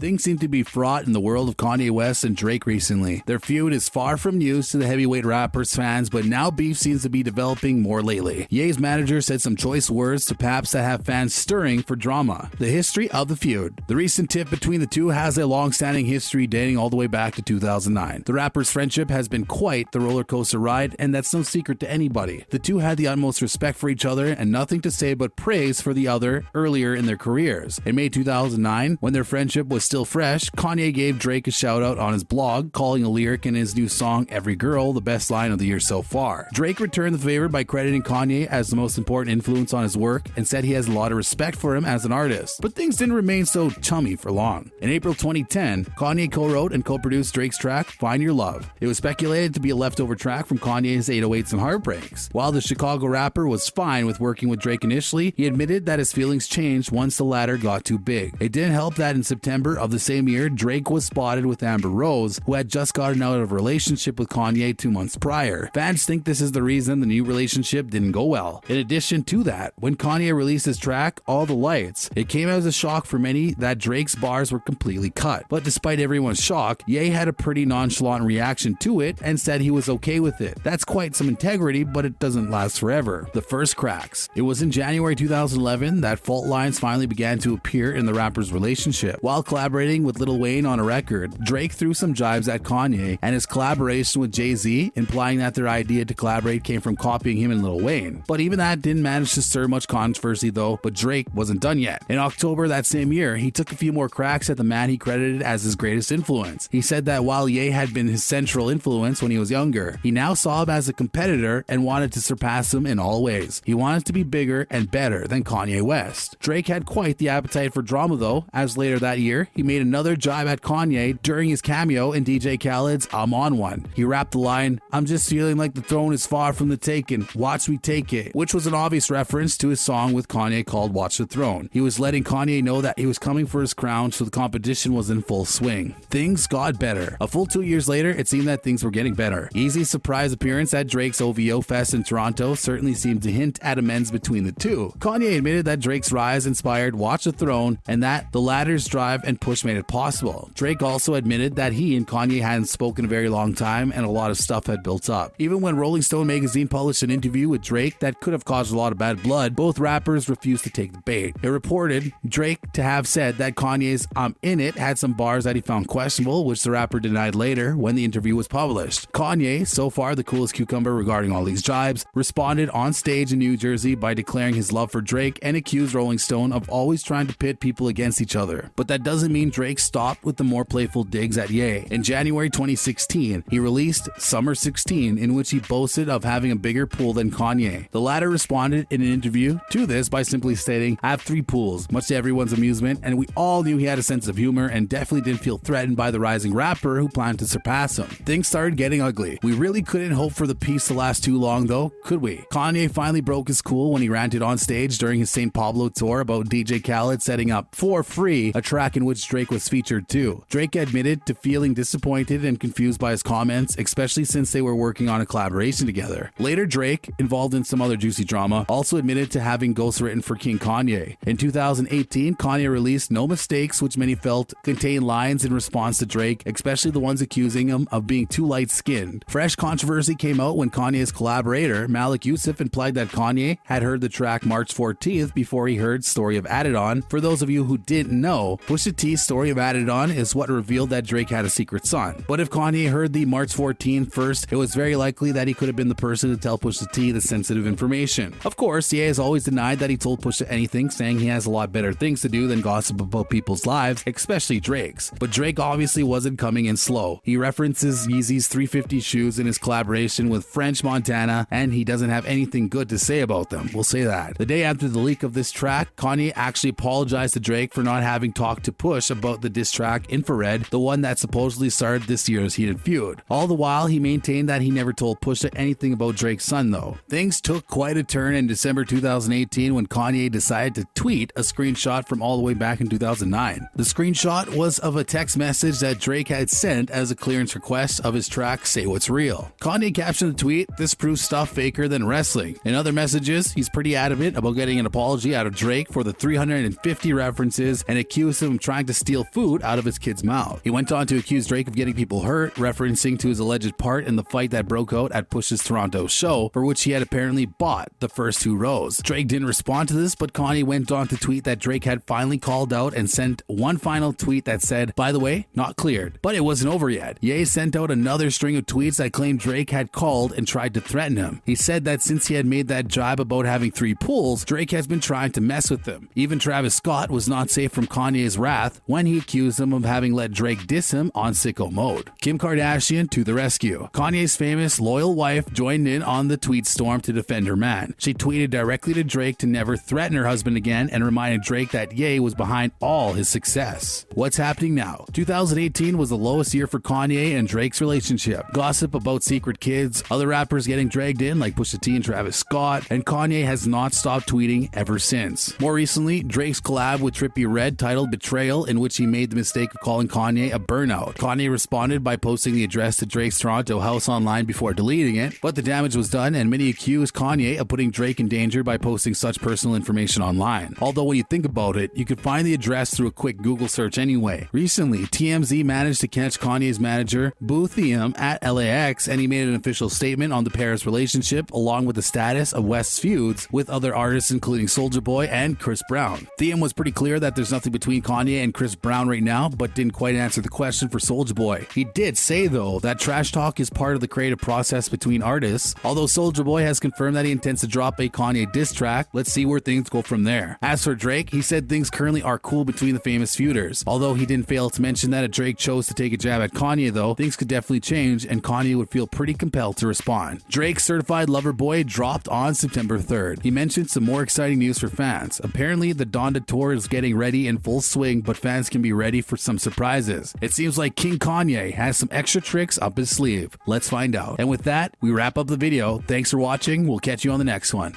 Things seem to be fraught in the world of Kanye West and Drake recently. Their feud is far from news to the heavyweight rapper's fans, but now beef seems to be developing more lately. Ye's manager said some choice words to Paps that have fans stirring for drama. The history of the feud. The recent tiff between the two has a long-standing history dating all the way back to 2009. The rapper's friendship has been quite the roller coaster ride, and that's no secret to anybody. The two had the utmost respect for each other and nothing to say but praise for the other earlier in their careers. In May 2009, when their friendship was still fresh, Kanye gave Drake a shout out on his blog, calling a lyric in his new song Every Girl the best line of the year so far. Drake returned the favor by crediting Kanye as the most important influence on his work and said he has a lot of respect for him as an artist. But things didn't remain so chummy for long. In April 2010, Kanye co-wrote and co-produced Drake's track Find Your Love. It was speculated to be a leftover track from Kanye's 808s and Heartbreaks. While the Chicago rapper was fine with working with Drake initially, he admitted that his feelings changed once the latter got too big. It didn't help that in September of the same year, Drake was spotted with Amber Rose, who had just gotten out of a relationship with Kanye 2 months prior. Fans think this is the reason the new relationship didn't go well. In addition to that, when Kanye released his track, All the Lights, it came as a shock for many that Drake's bars were completely cut. But despite everyone's shock, Ye had a pretty nonchalant reaction to it and said he was okay with it. That's quite some integrity, but it doesn't last forever. The first cracks. It was in January 2011 that fault lines finally began to appear in the rapper's relationship. While collaborating with Lil Wayne on a record, Drake threw some jibes at Kanye and his collaboration with Jay-Z, implying that their idea to collaborate came from copying him and Lil Wayne. But even that didn't manage to stir much controversy though, but Drake wasn't done yet. In October that same year, he took a few more cracks at the man he credited as his greatest influence. He said that while Ye had been his central influence when he was younger, he now saw him as a competitor and wanted to surpass him in all ways. He wanted to be bigger and better than Kanye West. Drake had quite the appetite for drama though, as later that year, he made another jibe at Kanye during his cameo in DJ Khaled's I'm On One. He rapped the line, "I'm just feeling like the throne is far from the taken, watch me take it," which was an obvious reference to his song with Kanye called Watch the Throne. He was letting Kanye know that he was coming for his crown, so the competition was in full swing. Things got better. A full 2 years later, it seemed that things were getting better. Easy's surprise appearance at Drake's OVO Fest in Toronto certainly seemed to hint at amends between the two. Kanye admitted that Drake's rise inspired Watch the Throne and that the latter's drive and push made it possible. Drake also admitted that he and Kanye hadn't spoken a very long time and a lot of stuff had built up. Even when Rolling Stone magazine published an interview with Drake that could have caused a lot of bad blood, both rappers refused to take the bait. It reported Drake to have said that Kanye's I'm In It had some bars that he found questionable, which the rapper denied later when the interview was published. Kanye, so far the coolest cucumber regarding all these jibes, responded on stage in New Jersey by declaring his love for Drake and accused Rolling Stone of always trying to pit people against each other. But that doesn't mean Drake stopped with the more playful digs at Ye. In January 2016, he released Summer 16, in which he boasted of having a bigger pool than Kanye. The latter responded in an interview to this by simply stating, "I have 3 pools," much to everyone's amusement, and we all knew he had a sense of humor and definitely didn't feel threatened by the rising rapper who planned to surpass him. Things started getting ugly. We really couldn't hope for the peace to last too long though, could we? Kanye finally broke his cool when he ranted on stage during his St. Pablo tour about DJ Khaled setting up For Free, a track in which Drake was featured too. Drake admitted to feeling disappointed and confused by his comments, especially since they were working on a collaboration together. Later, Drake, involved in some other juicy drama, also admitted to having ghostwritten for King Kanye. In 2018, Kanye released No Mistakes, which many felt contained lines in response to Drake, especially the ones accusing him of being too light-skinned. Fresh controversy came out when Kanye's collaborator, Malik Yusuf, implied that Kanye had heard the track March 14th before he heard Story of Added On. For those of you who didn't know, Pusha T's Story of Added On is what revealed that Drake had a secret son. But if Kanye heard the March 14th first, it was very likely that he could have been the person to tell Pusha T the sensitive information. Of course, Ye has always denied that he told Pusha anything, saying he has a lot better things to do than gossip about people's lives, especially Drake's. But Drake obviously wasn't coming in slow. He references Yeezy's 350 shoes in his collaboration with French Montana, and he doesn't have anything good to say about them. We'll say that. The day after the leak of this track, Kanye actually apologized to Drake for not having talked to Push about the diss track Infrared, the one that supposedly started this year's heated feud. All the while, he maintained that he never told Pusha anything about Drake's son though. Things took quite a turn in December 2018 when Kanye decided to tweet a screenshot from all the way back in 2009. The screenshot was of a text message that Drake had sent as a clearance request of his track Say What's Real. Kanye captioned the tweet, "This proves stuff faker than wrestling." In other messages, he's pretty adamant about getting an apology out of Drake for the 350 references and accused him of trying to steal food out of his kid's mouth. He went on to accuse Drake of getting people hurt, referencing to his alleged part in the fight that broke out at Push's Toronto show, for which he had apparently bought the first 2 rows. Drake didn't respond to this, but Kanye went on to tweet that Drake had finally called out and sent one final tweet that said, "By the way, not cleared." But it wasn't over yet. Ye sent out another string of tweets that claimed Drake had called and tried to threaten him. He said that since he had made that jibe about having 3 pools, Drake has been trying to mess with him. Even Travis Scott was not safe from Kanye's wrath when he accused him of having let Drake diss him on sicko mode. Kim Kardashian to the rescue. Kanye's famous loyal wife joined in on the tweet storm to defend her man. She tweeted directly to Drake to never threaten her husband again and reminded Drake that Ye was behind all his success. What's happening now? 2018 was the lowest year for Kanye and Drake's relationship. Gossip about secret kids, other rappers getting dragged in like Pusha T and Travis Scott, and Kanye has not stopped tweeting ever since. More recently, Drake's collab with Trippie Redd titled Betrayal, in which he made the mistake of calling Kanye a burnout. Kanye responded by posting the address to Drake's Toronto house online before deleting it, but the damage was done and many accused Kanye of putting Drake in danger by posting such personal information online. Although when you think about it, you could find the address through a quick Google search anyway. Recently, TMZ managed to catch Kanye's manager, Thiam, at LAX, and he made an official statement on the pair's relationship along with the status of West's feuds with other artists including Soulja Boy and Chris Brown. Thiam was pretty clear that there's nothing between Kanye and Chris Brown right now, but didn't quite answer the question for Soulja Boy. He did say though that trash talk is part of the creative process between artists. Although Soulja Boy has confirmed that he intends to drop a Kanye diss track, let's see where things go from there. As for Drake, he said things currently are cool between the famous feuders. Although he didn't fail to mention that if Drake chose to take a jab at Kanye though, things could definitely change and Kanye would feel pretty compelled to respond. Drake's Certified Lover Boy dropped on September 3rd. He mentioned some more exciting news for fans. Apparently the Donda tour is getting ready in full swing, but fans can be ready for some surprises. It seems like King Kanye has some extra tricks up his sleeve. Let's find out. And with that, we wrap up the video. Thanks for watching. We'll catch you on the next one.